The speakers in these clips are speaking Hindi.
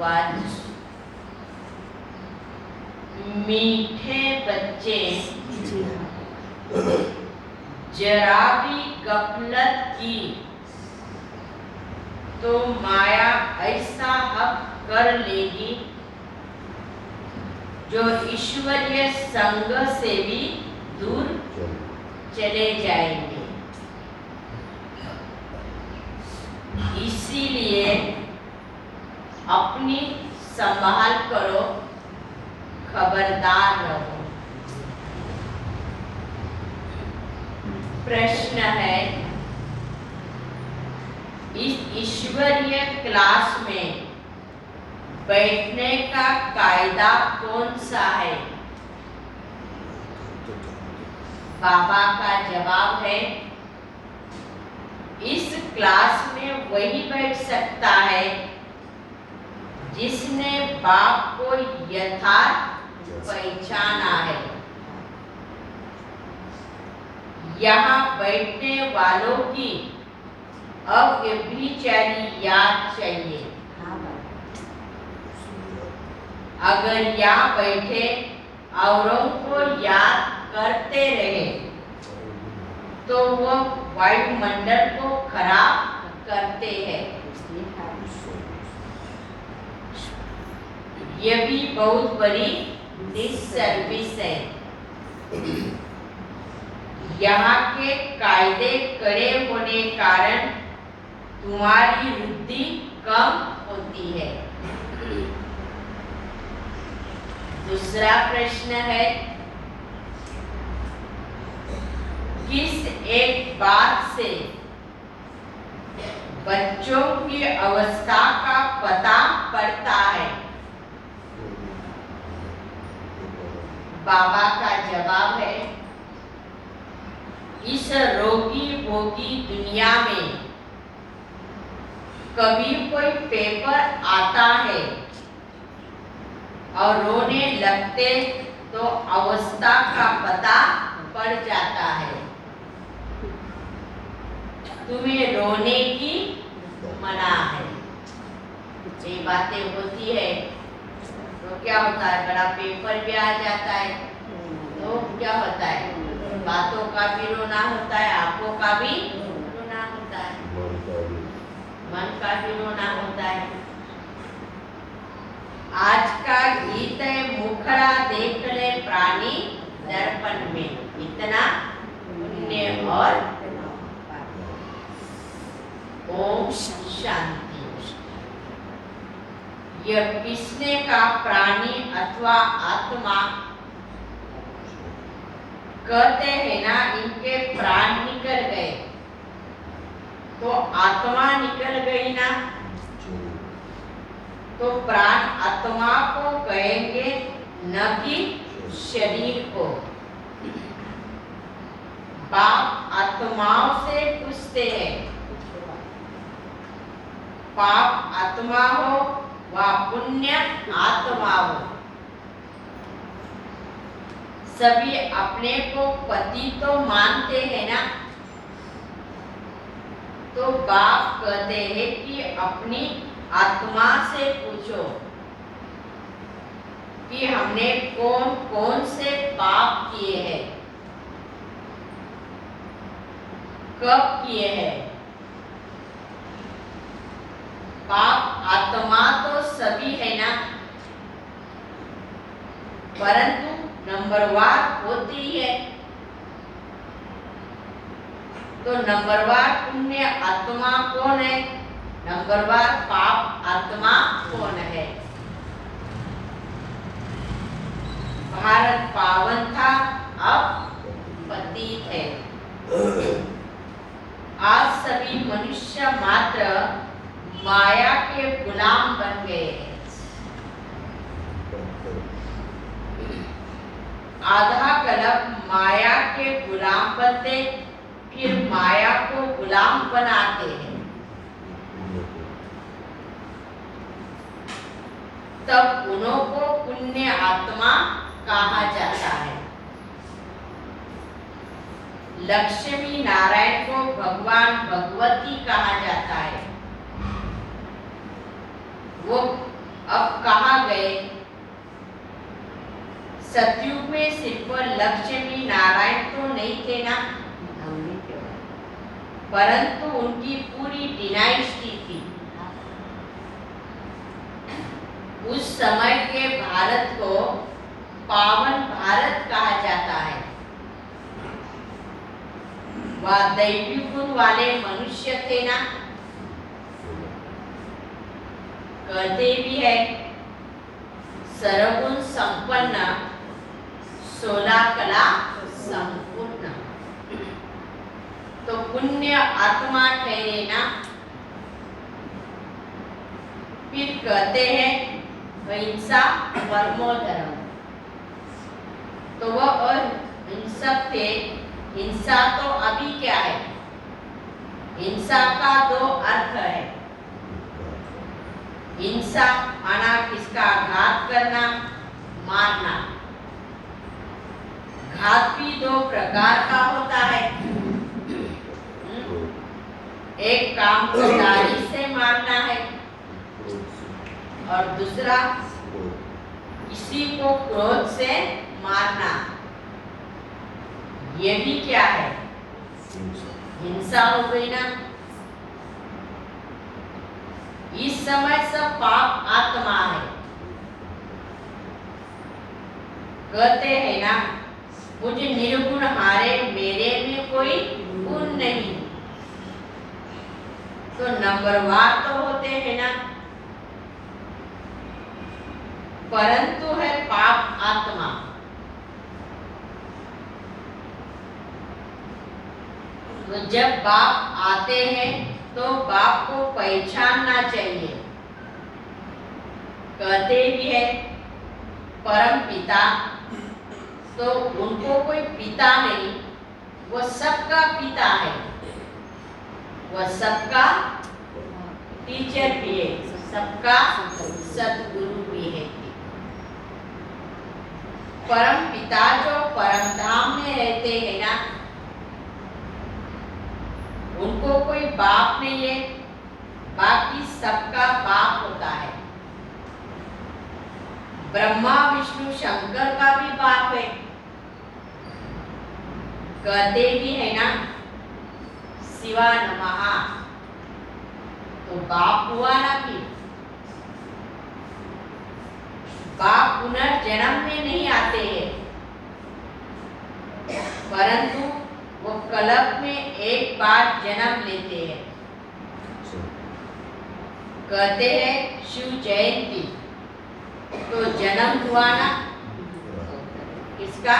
वाच। मीठे बच्चे जरा भी गफलत की तो माया ऐसा हक कर लेगी जो ईश्वरीय संग से भी दूर चले जाएंगे। इसीलिए अपनी संभाल करो, खबरदार रहो। प्रश्न है, इस ईश्वरीय क्लास में बैठने का कायदा कौन सा है? बाबा का जवाब है, इस क्लास में वही बैठ सकता है जिसने बाप को यथार्थ पहचाना है। यहाँ बैठने वालों की अव्यभिचारी याद चाहिए। अगर यहाँ बैठे औरों को याद करते रहे तो वो वायुमंडल को खराब करते हैं। ये भी बहुत बड़ी डिससर्विस है। यहाँ के कायदे कड़े होने कारण तुम्हारी बुद्धि कम होती है। दूसरा प्रश्न है, किस एक बात से बच्चों की अवस्था का पता पड़ता है? बाबा का जवाब है, इस रोगी भोगी दुनिया में कभी कोई पेपर आता है और रोने लगते तो अवस्था का पता पड़ जाता है। तुम्हें रोने की मना है। ये बातें होती है तो क्या होता है, बड़ा पेपर भी आ जाता है तो क्या होता है, बातों का भी रोना होता है, आंखों का भी रोना होता है, मन का भी रोना होता है। आज का गीत है, मुखड़ा देख ले प्राणी दर्पण में, इतना पुण्य और ओम शांति। यह किसने का प्राणी अथवा आत्मा कहते हैं ना, इनके प्राण निकल गए तो आत्मा निकल गई ना, तो प्राण आत्मा को कहेंगे न कि शरीर को। बाप आत्माओं से पूछते हैं, पाप आत्मा हो व पुण्य आत्मा हो, सभी अपने को पति तो मानते हैं ना, तो बाप कहते हैं कि अपनी आत्मा से पूछो कि हमने कौन कौन से पाप किए हैं, कब किए हैं। पाप आत्मा तो सभी है ना, परंतु नंबरवार होती है। तो नंबरवार पुण्य आत्मा कौन है, नंबरवार पाप आत्मा कौन है? भारत पावन था, अब पतित है। आज सभी मनुष्य मात्र माया के गुलाम बन गए हैं। आधा कल्प माया के गुलाम बनते, फिर माया को गुलाम बनाते हैं। तब उन्हों को पुण्य आत्मा कहा जाता है। लक्ष्मी नारायण को भगवान भगवती कहा जाता है। वो अब कहाँ गए? सतयुग में सिर्फ लक्ष्मी नारायण तो नहीं थे ना, परंतु उनकी पूरी डिनाइस्टी थी। उस समय के भारत को पावन भारत कहा जाता है। वह दैवी गुण वाले मनुष्य थे ना, कहते भी है सर्वगुण संपन्न 16 कला संपूर्ण। तो पुण्य आत्मा ठहरे ना। फिर कहते हैं अहिंसा परमो धर्म। तो वह अहिंसक थे। हिंसा तो अभी क्या है? हिंसा का 2 अर्थ है। हिंसा माना किसका घात करना, मारना। घात भी 2 प्रकार का होता है। एक काम को दाढ़ी से मारना है और दूसरा किसी को क्रोध से मारना। ये भी क्या है? हिंसा हो गई ना। इस समय सब पाप आत्मा है। कहते हैं ना मुझे निर्गुण हारे, मेरे में कोई गुण नहीं। तो नंबरवार तो होते हैं ना, परंतु है पाप आत्मा। तो जब बाप आते हैं तो बाप को पहचानना चाहिए। कहते भी है परम पिता, तो उनको कोई पिता नहीं, वो सबका पिता है। वह सबका टीचर भी है, सबका सद्गुरु भी है। परम पिता जो परम धाम में रहते हैं ना, उनको कोई बाप नहीं है, बाकी सबका बाप होता है। ब्रह्मा विष्णु शंकर का भी बाप है। कहते भी है ना शिवा नमः, तो बाप हुआ ना। कि बाप पुनर्जन्म में नहीं आते हैं, परंतु वो कल्प में एक बार जन्म लेते हैं। कहते हैं शिव जयंती, तो जन्म हुआ ना किसका?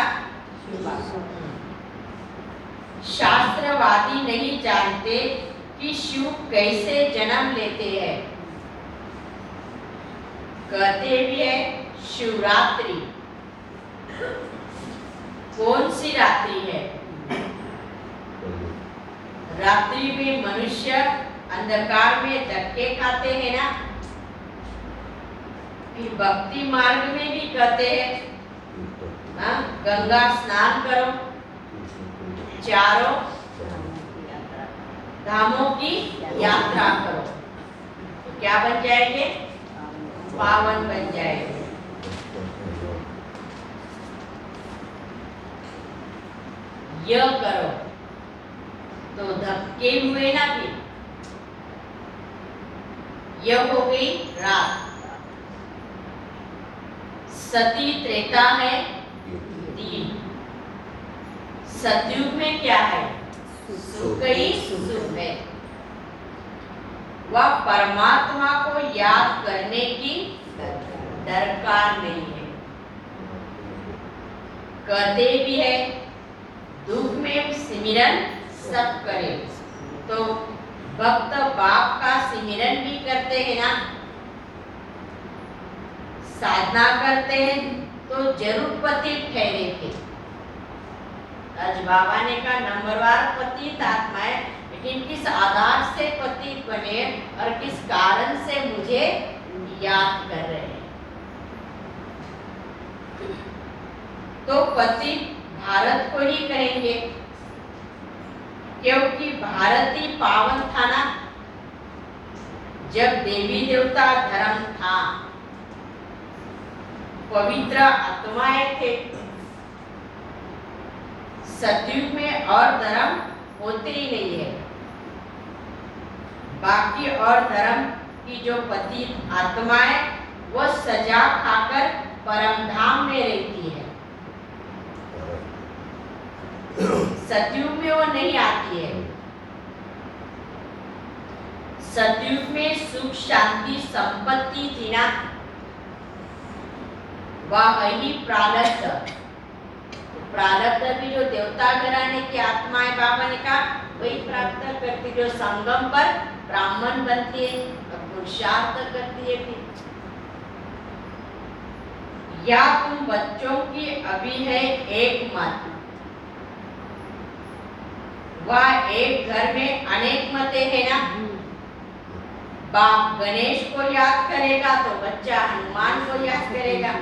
शास्त्रवादी नहीं जानते कि शिव कैसे जन्म लेते हैं। कहते भी है शिवरात्रि। कौन सी रात्रि है? रात्रि में मनुष्य अंधकार में धक्के खाते हैं ना। फिर भक्ति मार्ग में भी कहते हैं गंगा स्नान करो, चारों धामों की यात्रा करो, तो क्या बन जाएंगे? पावन बन जाएंगे। यह करो, तो धक्के हुए ना। फिर यह हो गई रात। सती त्रेता है 3। सतयुग में क्या है? सुख ही सुख है। वह परमात्मा को याद करने की दरकार नहीं है। कहते भी है दुख में सिमरन सब करे, तो भक्त बाप का सिमरन भी करते हैं ना। साधना करते हैं तो जरूर पति ठहरे थे। आज बाबा ने कहा नंबरवार पतित आत्मा है, लेकिन किस आधार से पतित बने और किस कारण से मुझे याद कर रहे हैं। तो पति भारत को ही कहेंगे, क्योंकि भारत ही पावन था ना। जब देवी देवता धर्म था पवित्र आत्माएं थे। सतयुग में और धर्म होते ही नहीं है। बाकी और धर्म की जो पतित आत्माएं वो सजा खाकर परम धाम में रहती है। सतयुग में वो नहीं आती है। सतयुग में सुख शांति संपत्ति थी ना, वह ही प्रारब्ध। प्रारब्ध भी जो देवता घराने की आत्माएं बाबा ने कहा वही प्राप्त करती, जो संगम पर ब्राह्मण बनती है और पुरुषार्थ करती है। फिर या तुम बच्चों की अभी है एक मत, वह एक घर में अनेक मतें है ना। बाप गणेश को याद करेगा तो बच्चा हनुमान को याद करेगा।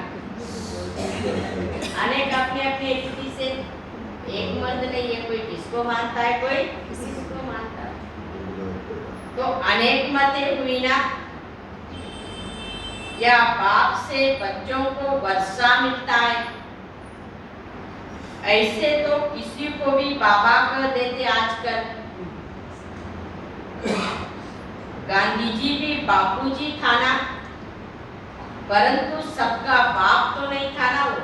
अनेक अपने अपने रीति से, एक मत नहीं है, कोई किसको मानता है कोई किसी को मानता है। तो अनेक मतें हुई ना। या बाप से बच्चों को वर्षा मिलता है, ऐसे तो किसी को भी बाबा कह देते आजकल। गांधी जी भी बापूजी था ना, परंतु सबका बाप तो नहीं था ना वो।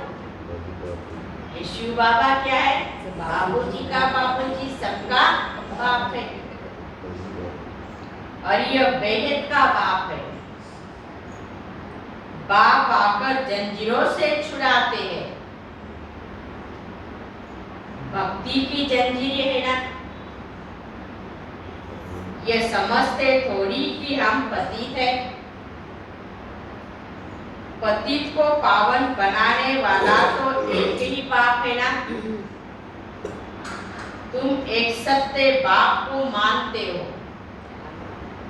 शिव बाबा क्या है? बाबूजी का बाबूजी, सबका बाप है। और यह बेहद का बाप है। बाप आकर जंजीरों से छुड़ाते हैं। भक्ति की जंजीरें है ना। ये समझते थोड़ी कि हम पतित है। पतित को पावन बनाने वाला तो एक ही बाप है ना। तुम एक सत्य बाप को मानते हो,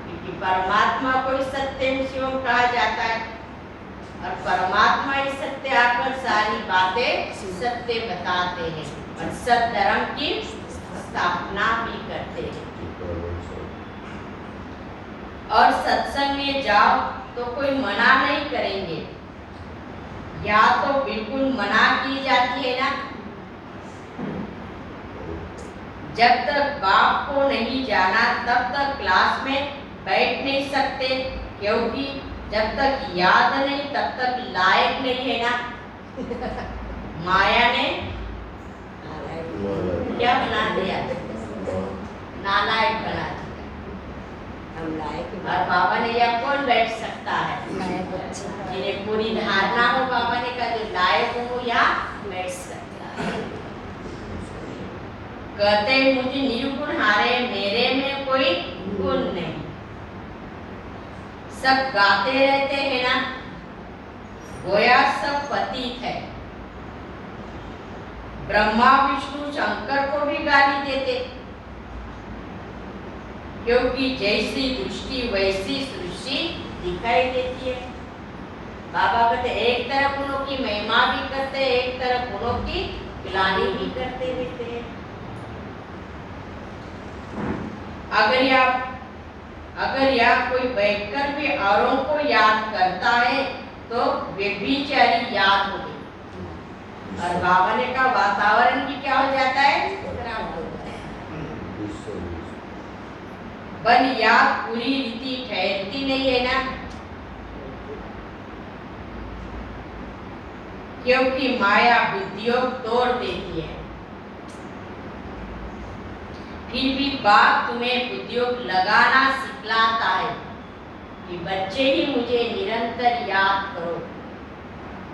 क्योंकि परमात्मा को सत्यम शिवम कहा जाता है और परमात्मा ही सत्य आकर सारी बातें सत्य बताते हैं और सत्य धर्म की स्थापना भी करते हैं। और सत्संग में जाओ तो कोई मना नहीं करेंगे, या तो बिल्कुल मना की जाती है ना। जब तक बाप को नहीं जाना तब तक क्लास में बैठ नहीं सकते, क्योंकि जब तक याद नहीं तब तक लायक नहीं है ना। माया ने क्या बना दिया? नालायक बना दिया। और बाबा ने यह कौन बैठ सकता है? जिन्हें पूरी धारणा हो, बाबा ने कहा जो लायक हो वो यहाँ बैठ सकता है। कहते मुझे निर्गुण हारे, मेरे में कोई गुण नहीं। सब गाते रहते हैं ना, गोया सब पतित है। ब्रह्मा विष्णु शंकर को भी गाली देते, क्योंकि जैसी दृष्टि वैसी सृष्टि दिखाई देती है। बाबा कहते एक तरफ उन्हों की महिमा भी करते, एक तरफ उन्हों की ग्लानि भी करते रहते हैं। अगर यह कोई बैठकर भी औरों को याद करता है तो व्यभिचारी याद हो गई। और बाबा ने कहा वातावरण भी क्या हो जाता है? खराब हो जाता है। बन याद पूरी रीति ठहरती नहीं है ना, क्योंकि माया बुद्धियों तोड़ देती है। फिर भी बाप तुम्हें बुद्धियों लगाना सिखलाता है कि बच्चे ही मुझे निरंतर याद करो।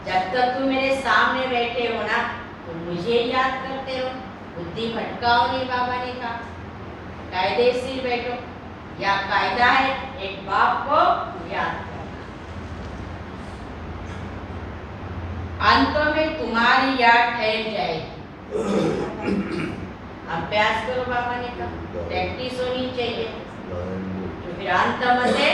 जब तक तुम मेरे सामने बैठे हो ना तो मुझे याद करते हो, बुद्धि भटकाओ नहीं। बाबा ने कहा कायदे से बैठो, या कायदा है एक बाप को याद करना। अंत में तुम्हारी याद ठहर जाएगी। अभ्यास करो, बाबा ने कहा प्रैक्टिस होनी चाहिए, तो फिर अंत में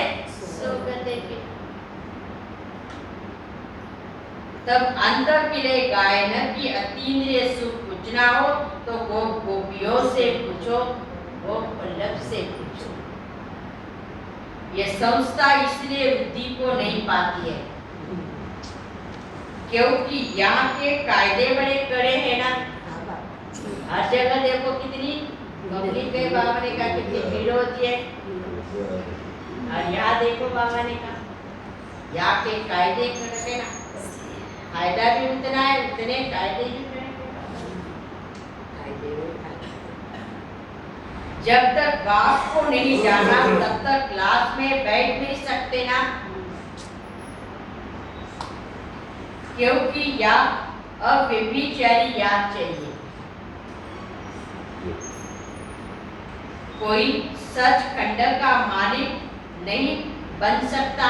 तब अंदर के लिए गायन की अतीन्द्रिय सुख कुछ ना हो तो गोपियों से पूछो, गोप वल्लभ से पूछो। ये संस्था इसलिए बुद्धि को नहीं पाती है, क्योंकि यहाँ के कायदे बड़े कड़े हैं ना। हर जगह देखो कितनी पब्लिक है, बाबा ने कहा कितनी भीड़ होती है। और यहाँ देखो बाबा ने कहा यहाँ के कायदे कड़े हैं ना, फायदा भी उतना है, उतने कायदे भी कड़े हैं। जब तक बाप को नहीं जाना तब तक क्लास में बैठ नहीं सकते ना, क्योंकि यह अव्यभिचारी याद चाहिए। कोई सच खंड का मालिक नहीं बन सकता।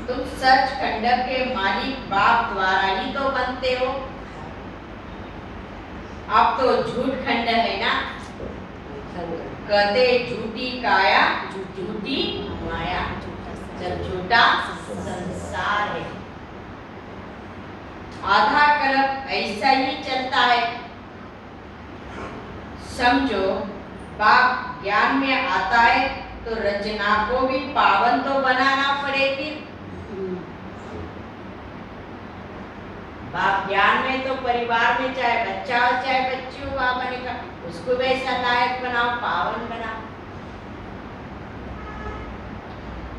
तुम सच खंड के मालिक बाप द्वारा ही तो बनते हो। अब तो झूठ खंड है ना, कहते झूठी काया झूठी माया, जब झूठा संसार है। आधा कल्प ऐसा ही चलता है। समझो बाप ज्ञान में आता है तो रचना को भी पावन तो बनाना पड़ेगी। बाप ज्ञान में तो परिवार में चाहे बच्चा हो चाहे बच्ची हो, बाबा ने कहा उसको भी ऐसा लायक बनाओ, पावन बनाओ।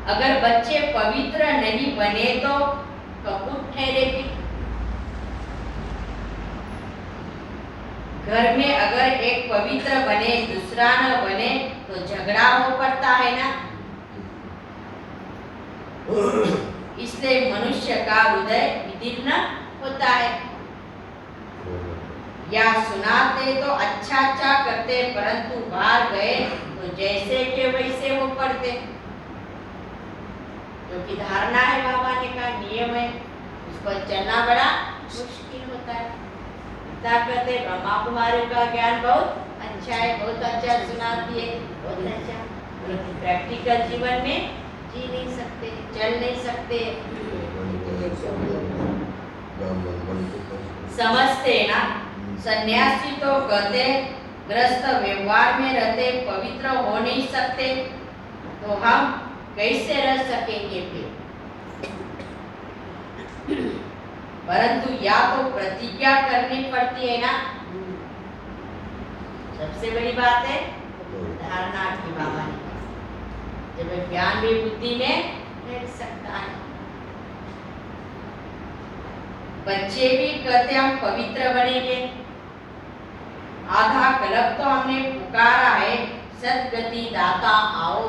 अगर बच्चे पवित्र नहीं बने तो कपूट ठहरेगी। घर में अगर एक पवित्र बने दूसरा न बने तो झगड़ा हो पड़ता है ना। इसलिए मनुष्य का हृदय विदीर्ण होता है। या सुनाते तो अच्छा अच्छा करते, परंतु बाहर गए तो जैसे के वैसे वो पढ़ते। क्योंकि धारणा है, बाबा ने कहा नियम है, उस पर चलना बड़ा मुश्किल होता है। कहते ब्रह्मा कुमारी का ज्ञान बहुत अच्छा है, बहुत अच्छा सुनाती है, बहुत अच्छा, लेकिन प्रैक्टिकल जीवन में जी नहीं सकते, चल नहीं सकते। समझते ना। सन्यासी तो कहते ग्रस्त व्यवहार में रहते पवित्र हो नहीं सकते, तो हम कैसे रह सकेंगे फिर। परंतु या तो प्रतिज्ञा करनी पड़ती है ना, सबसे बड़ी बात है धारणा की। बाबा ने कहा जब ज्ञान भी बुद्धि में बैठ सकता है। बच्चे भी कहते हम पवित्र बनेंगे। आधा कल्प तो हमने पुकारा है, सदगति दाता आओ,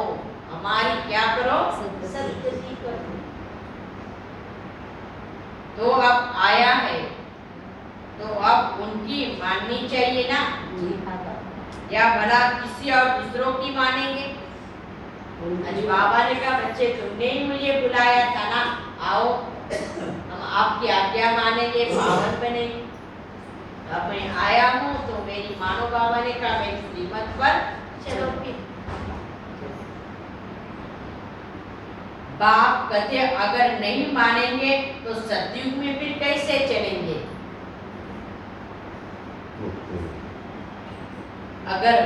हमारी क्या करो, सदगति करो। तो अब आया है तो अब उनकी माननी चाहिए ना, या भला किसी और दूसरों की मानेंगे। आज बाबा ने कहा बच्चे तुमने ही मुझे बुलाया था ना, आओ हम आपकी आज्ञा मानेंगे, पावन बनेंगे। अब मैं आया हूँ तो मेरी मानो। बाबा ने कहा मेरी श्रीमत पर चलो। फिर बाप कहते अगर नहीं मानेंगे तो सतयुग में फिर कैसे चलेंगे। अगर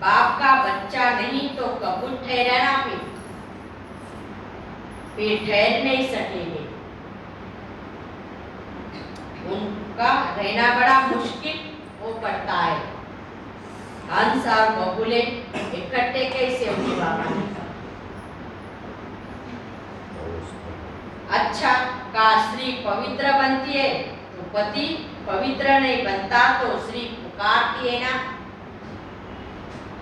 बाप का बच्चा नहीं तो कपूट ठहराना, फिर ठहर नहीं सकेंगे। उनका रहना बड़ा मुश्किल हो पड़ता है। हंस और बबूले इकट्ठे कैसे होंगे। बाबा ने कहा अच्छा का स्त्री पवित्र बनती है तो पति पवित्र नहीं बनता तो स्त्री पुकारती है ना।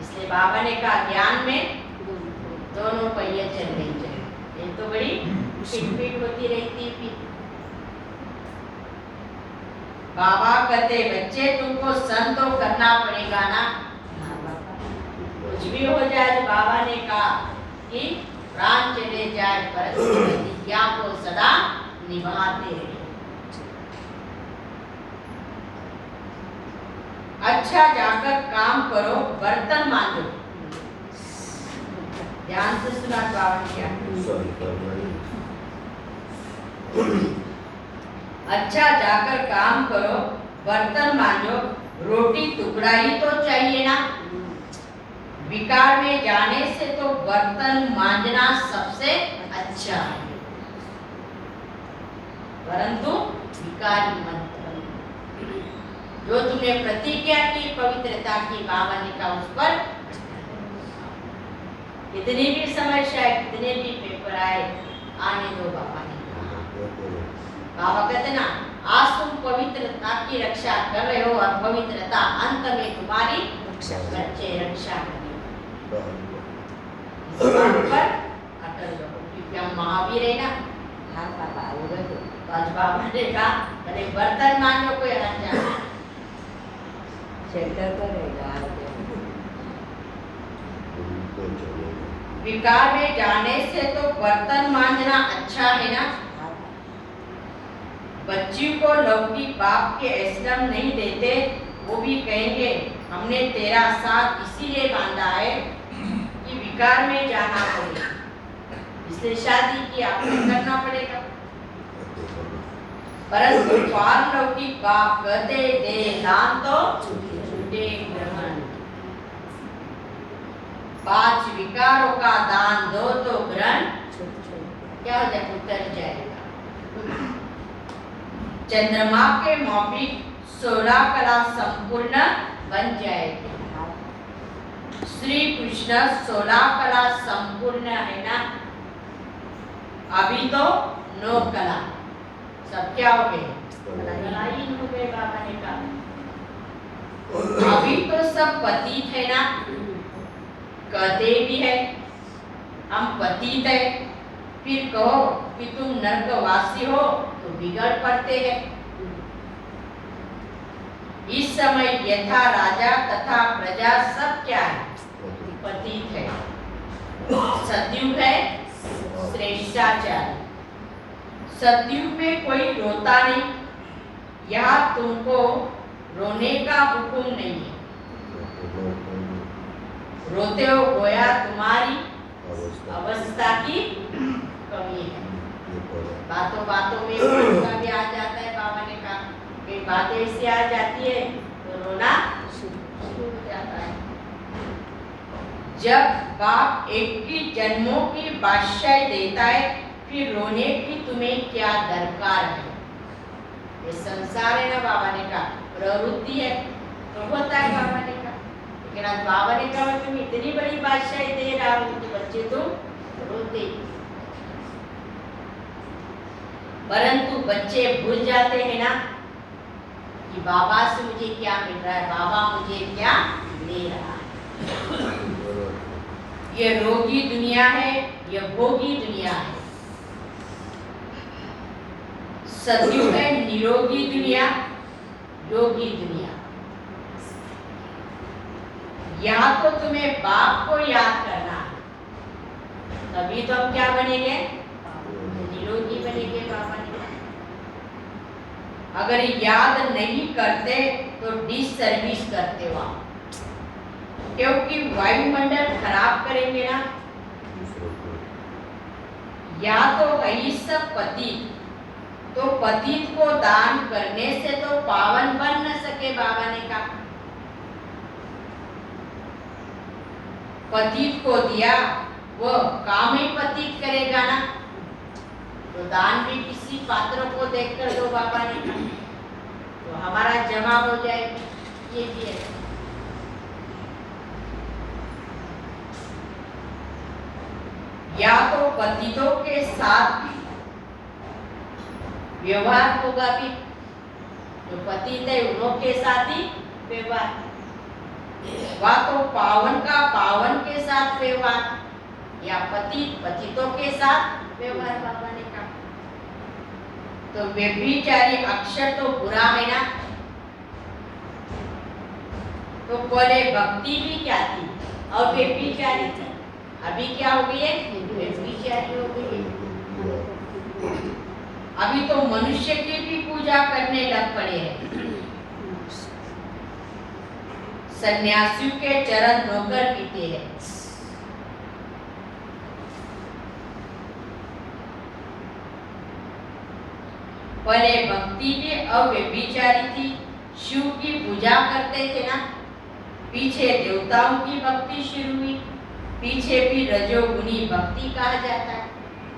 इसलिए बाबा ने कहा ज्ञान में दोनों पहिए चलने चाहिए। ये तो बड़ी खिटपीट होती रहती है। बाबा कहते बच्चे तुमको सहन तो करना पड़ेगा ना, कुछ भी हो जाए। बाबा ने कहा कि प्राण चले जाए परंतु प्रतिज्ञा को सदा निभाते रहे। अच्छा जाकर काम करो, बर्तन मांजो। ध्यान से सुना बाबा ने क्या। अच्छा जाकर काम करो, बर्तन मांजो, रोटी टुकड़ा ही तो चाहिए ना। विकार में जाने से तो बर्तन मांजना सबसे अच्छा है, परंतु विकारी मत बनो। जो तुमने प्रतिज्ञा की पवित्रता की बाबा ने कहा उस पर कितनी भी समस्या है, कितने भी पेपर आए, आने दो बाबा ने कहा। बाबा कहते ना, आज तुम पवित्रता की रक्षा कर रहे हो और पवित्रता अंत में तुम्हारी बच्चे रक्षा करेंगे। इस बात पर अटल रहो, क्योंकि हम महावीर है ना। हाँ बाबा हो गए तो आज बाबा ने कहा अरे बर्तन मांगो कोई हर्जा शेल्टर पर रहेगा। विकार में जाने से तो बर्तन मांजना अच्छा है ना। बच्ची को लौकिक बाप के आश्रम नहीं देते, वो भी कहेंगे हमने तेरा साथ इसीलिए बांधा है कि विकार में जाना पड़े, इसलिए शादी की आपको करना पड़ेगा। परंतु पारलौकिक बाप कहते दे दान तो छूटे ग्रहण। 5 विकारों का दान दो तो ग्रहण क्या हो जाए, उतर जाएगा। चंद्रमा के मौपिक 16 कला संपूर्ण बन जाएगी। श्री कृष्ण 16 कला संपूर्ण है ना, अभी तो 9 कला, सब क्या हो गए, लड़ाई हो गए। बाबा ने कहा अभी तो सब पतित है ना, कहते भी है हम पतित है, फिर कहो कि तुम नरकवासी हो तो बिगड़ पड़ते हैं। इस समय यथा राजा तथा प्रजा सब क्या है, पतित है। सतयुग है श्रेष्ठाचार। सतयुग में कोई रोता नहीं, यहाँ तुमको रोने का हुक्म नहीं है। रोते हो गोया तुम्हारी अवस्था की कमी है। बातों बातों में गुस्सा भी आ जाता है। बाबा ने कहा कि बातें ऐसी आ जाती है तो रोना शुरू हो जाता है। जब बाप 21 जन्मों की बादशाही देता है, फिर रोने की तुम्हें क्या दरकार है। ये संसार है ना, बाबा ने कहा प्रवृत्ति है तो होता है। बाबा ने कहा, लेकिन आज बाबा ने कहा तुम इतनी बड़ी बादशाही दे रहा हो तो बच्चे तुम रोते। परंतु बच्चे भूल जाते हैं ना कि बाबा से मुझे क्या मिल रहा है, बाबा मुझे क्या दे रहा है। ये रोगी दुनिया है, ये भोगी दुनिया है। सतयुग है निरोगी दुनिया, योगी दुनिया। या तो तुम्हें बाप को याद करना है, तभी तो हम क्या बनेंगे, निरोगी बनेंगे। बाबा ने अगर याद नहीं करते तो डिसर्विस करते हो आप, क्योंकि वायुमंडल खराब करेंगे ना। या तो है सब पतित, तो पतित को दान करने से तो पावन बन न सके। बाबा ने कहा पतित को दिया वो काम ही पतित करेगा ना, तो दान भी किसी पात्र को देखकर दो। बाबा ने कहा तो हमारा जमा हो जाएगा। ये भी है। या तो पतितों के साथ व्यवहार होगा, भी जो पतित है उनके साथ ही व्यवहार, वा तो पावन का पावन के साथ व्यवहार, या पतित पतितों के साथ व्यवहार। बाबा ने कहा तो व्यभिचारी अक्षर तो बुरा है ना, तो पहले भक्ति भी क्या थी और व्यभिचारी थी, अभी क्या हो गई है, व्यभिचारी हो गई है। अभी तो मनुष्य की भी पूजा करने लग पड़े हैं। सन्यासियों के चरण धोकर पीते हैं। पहले भक्ति भी अव्यभिचारी थी, शिव की पूजा करते थे ना, पीछे देवताओं की भक्ति शुरू हुई, पीछे भी रजोगुनी भक्ति कहा जाता है।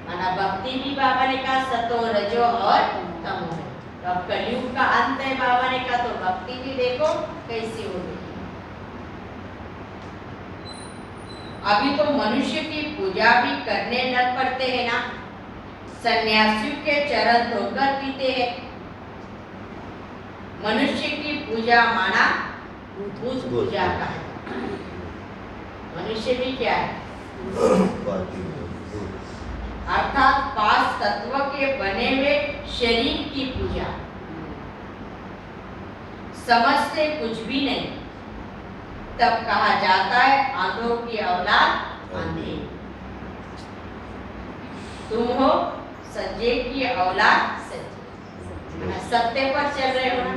माना भक्ति भी बाबा ने कहा सतो रजो और तमो है। तो अब कलयुग का अंत है बाबा ने कहा, तो भक्ति भी देखो कैसी हो गई। अभी तो मनुष्य की पूजा भी करने लग पड़ते हैं ना। सन्यासियों के चरण धोकर पीते हैं। मनुष्य की पूजा माना भूत पूजा का है। मनुष्य भी क्या है? अर्थात 5 तत्व के बने हुए शरीर की पूजा। समझते कुछ भी नहीं, तब कहा जाता है आंधों की औलाद आंधे। तुम हो सज्जे की औलाद सज्जे, सत्य पर चल रहे हो ना।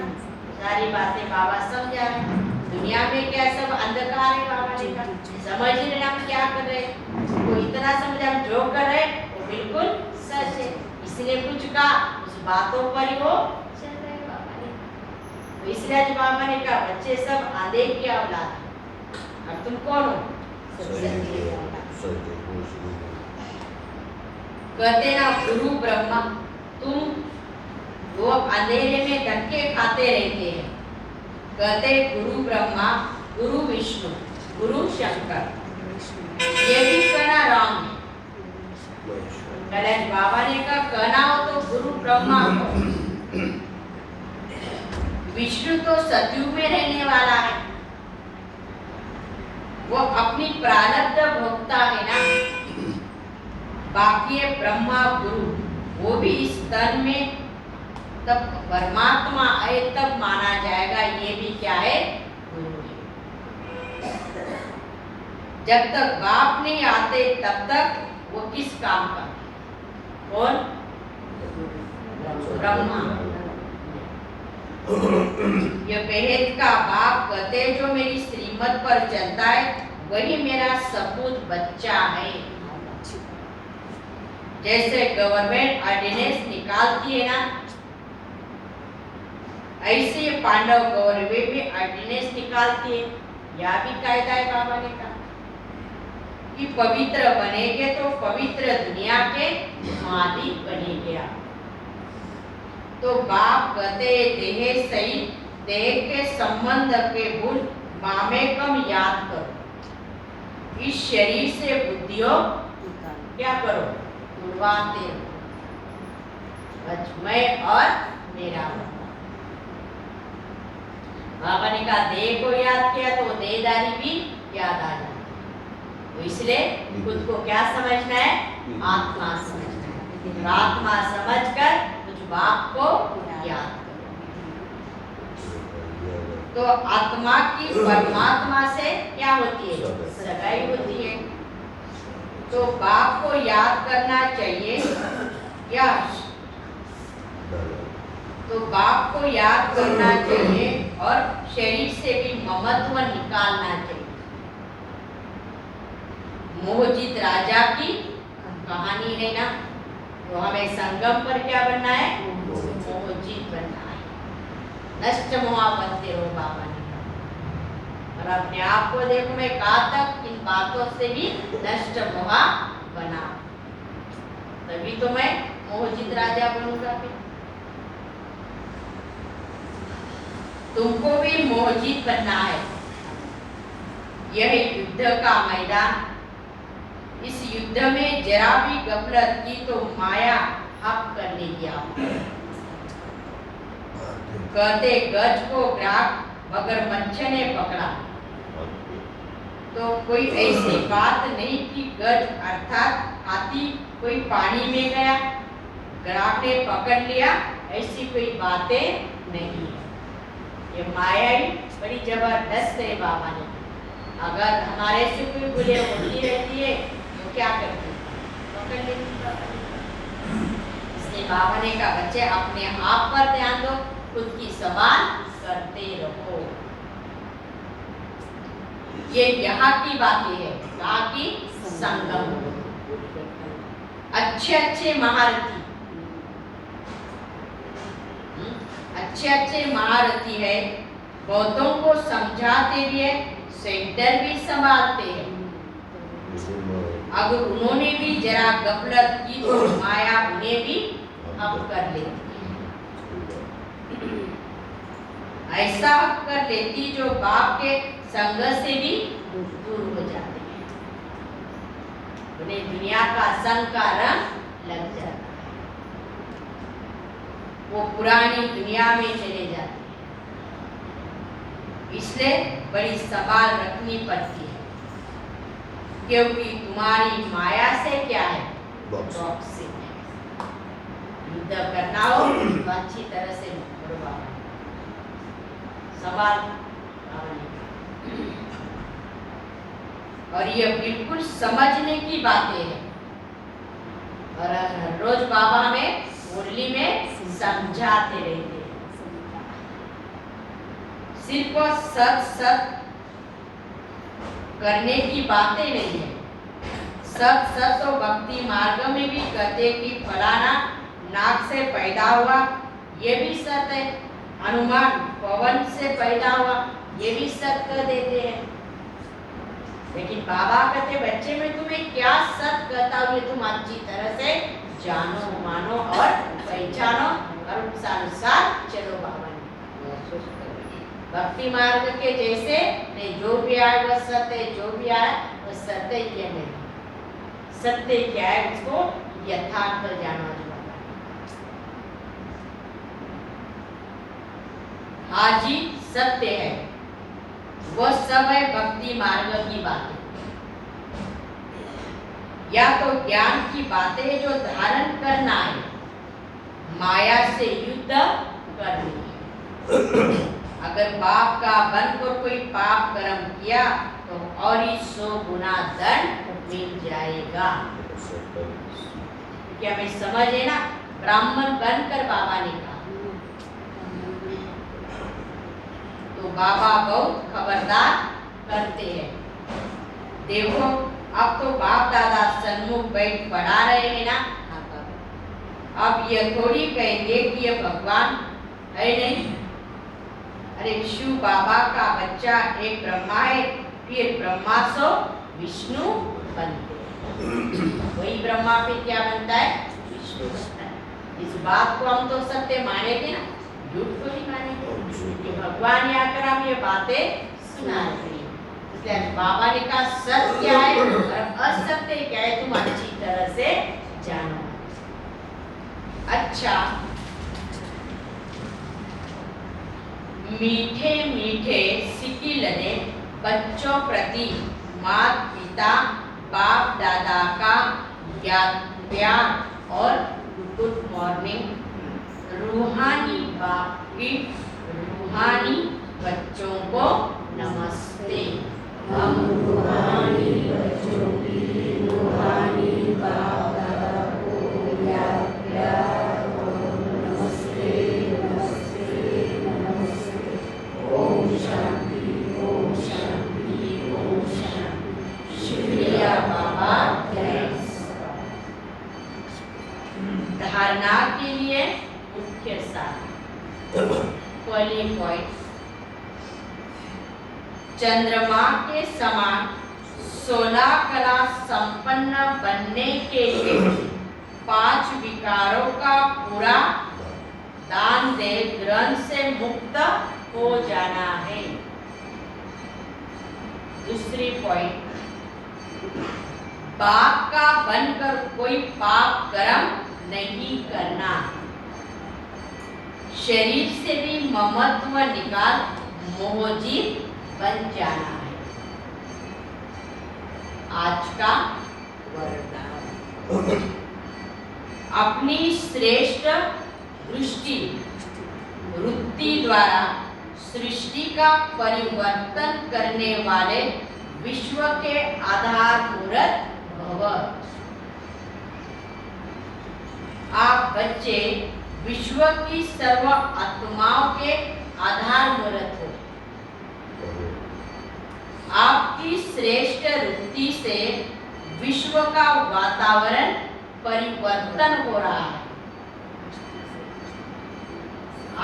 सारी बातें बाबा समझा रहे। दुनिया में क्या सब अंधकार है, बाबा ने कहा समझ रहे हम क्या कर रहे हैं। वो इतना समझ हम जो कर रहे हैं वो बिल्कुल सच है, इसलिए कुछ कहा उस बातों पर ही वो चल रहे हैं बाबा ने। तो इसलिए आज बाबा ने कहा बच्चे सब आंधे की औलाद, और तुम कौन हो? कहते ना गुरु ब्रह्मा, तुम वो अंधेरे में धक्के खाते रहते हैं। कहते गुरु ब्रह्मा, गुरु विष्णु, गुरु शंकर, ये भी कहना रॉन्ग है। बाबा ने कहा कहना हो तो गुरु ब्रह्मा हो। विष्णु तो सतयुग में रहने वाला है, वो अपनी प्रारब्ध भोगता है ना। बाकी है ब्रह्मा गुरु, वो भी इस तन में तब परमात्मा आए तब माना जाएगा, ये भी क्या है? गुरु है। जब तक बाप नहीं आते तब तक वो किस काम का? कौन? ब्रह्मा। ये बेहद का बाप कहते जो मेरी श्रीमत पर चलता है वही मेरा सपूत बच्चा है। जैसे गवर्नमेंट ऑर्डिनेंस निकालती है ना, ऐसे पांडव गौरवे में ऑर्डिनेंस निकालती है। यह भी कायदा है बाबा ने कहा कि पवित्र बनेंगे तो पवित्र दुनिया के मालिक बनेंगे आप। तो बाप कहते देह सहित देह के संबंध के भूल मामेकम याद करो। इस शरीर से बुद्धियों क्या करो? उड़वाते रहो। मैं और मेरा बाबा ने कहा देह को याद किया तो देहदारी भी याद आ जाती। तो इसलिए खुद को क्या समझना है? आत्मा समझना है। तो आत्मा समझकर कुछ बाप को याद करो। तो आत्मा की परमात्मा से क्या होती है? सगाई होती है। तो बाप को याद करना चाहिए या तो बाप को याद करना चाहिए और शरीर से भी ममत्व निकालना चाहिए। मोहजित राजा की कहानी है ना, तो हमें संगम पर क्या बनना है? मोहजित बनना है। नष्ट मोहा बनते रहो बाबा ने कहा। और अपने आप को देखो, मैं कहा तक इन बातों से भी नष्ट मोहा बना, तभी तो मैं मोहजित राजा बनूंगा। फिर तुमको भी मोहजित बनना है। यह युद्ध का मैदान। इस युद्ध में जरा भी गफलत की तो माया हक कर लेगी आप। कहते गज को ग्राहक मगरमच्छ ने पकड़ा। तो कोई ऐसी बात नहीं कि गज अर्थात हाथी कोई पानी में गया, ग्राहक ने पकड़ लिया, ऐसी कोई बातें नहीं है। ये माया ही बड़ी जबरदस्त है बाबा ने। अगर हमारे से कोई बुले होती रहती है तो क्या करते हैं? पकड़ लेती। इसलिए बाबा ने कहा बच्चे अपने आप पर ध्यान दो, खुद की संभाल करते रहो। ये यहाँ की बातें है, कहाँ की? संगम। अच्छे अच्छे महारथी, अच्छे महारथी है, बहुतों को समझाते भी है, सेंटर भी संभालते हैं। अगर उन्होंने भी जरा गफलत की तो माया उन्हें भी हम कर लेती है। ऐसा कर लेती जो बाप के संग से भी दूर हो जाते हैं, उन्हें दुनिया का संग का रंग लग जाता है, वो पुरानी दुनिया में चले जाते हैं। इसलिए बड़ी संभाल रखनी पड़ती है, क्योंकि तुम्हारी माया से क्या है, टॉक्सिक है। युद्ध करना हो तो अच्छी तरह से करो बाबा, सवाल और ये बिल्कुल समझने की बातें हैं, और हर रोज बाबा में मुरली में समझाते रहते हैं। सिर्फ सत सत करने की बातें नहीं है, सत सत तो भक्ति मार्ग में भी कहते कि फलाना नाक से पैदा हुआ, ये भी सत है। हनुमान पवन से पैदा हुआ, ये भी सत कर देते हैं। लेकिन बाबा कहते बच्चे में तुम्हें क्या सत कहता हूँ, तुम अच्छी तरह से जानो, मानो और पहचानो और उस अनुसार चलो। बाबा ने भक्ति मार्ग के जैसे नहीं, जो भी आए वह सत्य है, जो भी आए वह सत्य ही नहीं। सत्य क्या है उसको यथार्थ जानो। हाजी सत्य है, वह सब है भक्ति मार्ग की बातें, या तो ज्ञान की बातें जो धारण करना है, माया से युद्ध करनी है। अगर बाप का बनकर कोई पाप कर्म किया तो और ही 100 गुना दंड मिल जाएगा। क्या हमें समझ है ना, ब्राह्मण बनकर बाबा ने कहा, तो बाबा बहुत खबरदार करते हैं। देखो अब तो बाप दादा सन्मुख बैठ पढ़ा रहे हैं ना, अब ये थोड़ी कहेंगे कि ये भगवान है नहीं। अरे शिव बाबा का बच्चा एक ब्रह्मा है, फिर ब्रह्मा सो विष्णु बनते हैं। वही ब्रह्मा फिर क्या बनता है, विष्णु बनता है। इस बात को हम तो सत्य मानेंगे ना, झूठ को नहीं मानेंगे। भगवान यहाँ कर हम ये बातें सुना रहे हैं, इसलिए बाबा ने कहा सत्य क्या है और असत्य क्या है, तुम अच्छी तरह से जानो। अच्छा, मीठे मीठे सिकिलने बच्चों प्रति माता पिता बाप दादा का प्यार और गुड मॉर्निंग। रूहानी बाप की रूहानी बच्चों को नमस्ते। हम रूहानी बच्चों की रूहानी बाप दादा को प्यार और नमस्ते नमस्ते नमस्ते। ओम शांति ओम शांति ओम शांति। शुक्रिया बाबा। धारणा के लिए मुख्य सार। पहली पॉइंट, चंद्रमा के समान 16 कला संपन्न बनने के लिए 5 विकारों का पूरा दान दे ग्रंथ से मुक्त हो जाना है। दूसरी पॉइंट, बाप का बनकर कोई पाप कर्म नहीं करना, शरीर से भी ममत्व निकाल मोहजीत बन जाना है। आज का वरदान, अपनी श्रेष्ठ दृष्टि वृत्ति द्वारा सृष्टि का परिवर्तन करने वाले विश्व के आधार मूर्त भव। आप बच्चे विश्व की सर्व आत्माओं के आधार मूर्त हो। आपकी श्रेष्ठ वृत्ति से विश्व का वातावरण परिवर्तन हो रहा है।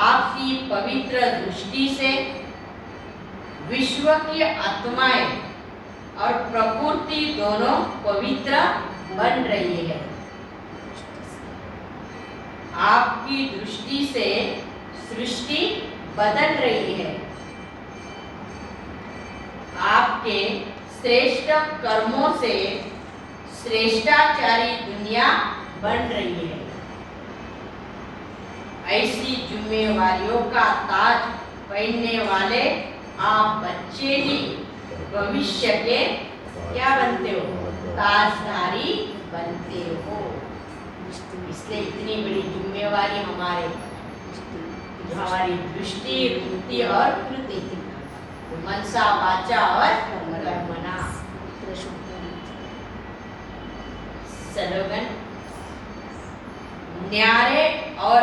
आपकी पवित्र दृष्टि से विश्व की आत्माएं और प्रकृति दोनों पवित्र बन रही है। आपकी दृष्टि से सृष्टि बदल रही है। आपके श्रेष्ठ कर्मों से श्रेष्ठाचारी दुनिया बन रही है। ऐसी जिम्मेवारियों का ताज पहनने वाले आप बच्चे ही भविष्य के क्या बनते हो? ताजधारी बनते हो। इसलिए इतनी बड़ी जिम्मेवारी हमारी दृष्टि, वृत्ति और कृति, मनसा वाचा और कर्मणा। स्लोगन, न्यारे और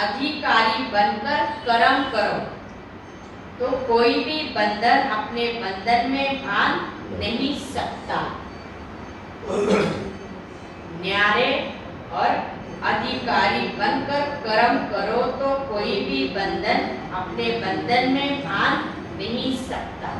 अधिकारी बनकर कर्म करो तो कोई भी बंधन अपने बंधन में बांध नहीं सकता। न्यारे और अधिकारी बनकर कर्म करो तो कोई भी बंधन अपने बंधन में बांध नहीं सकता।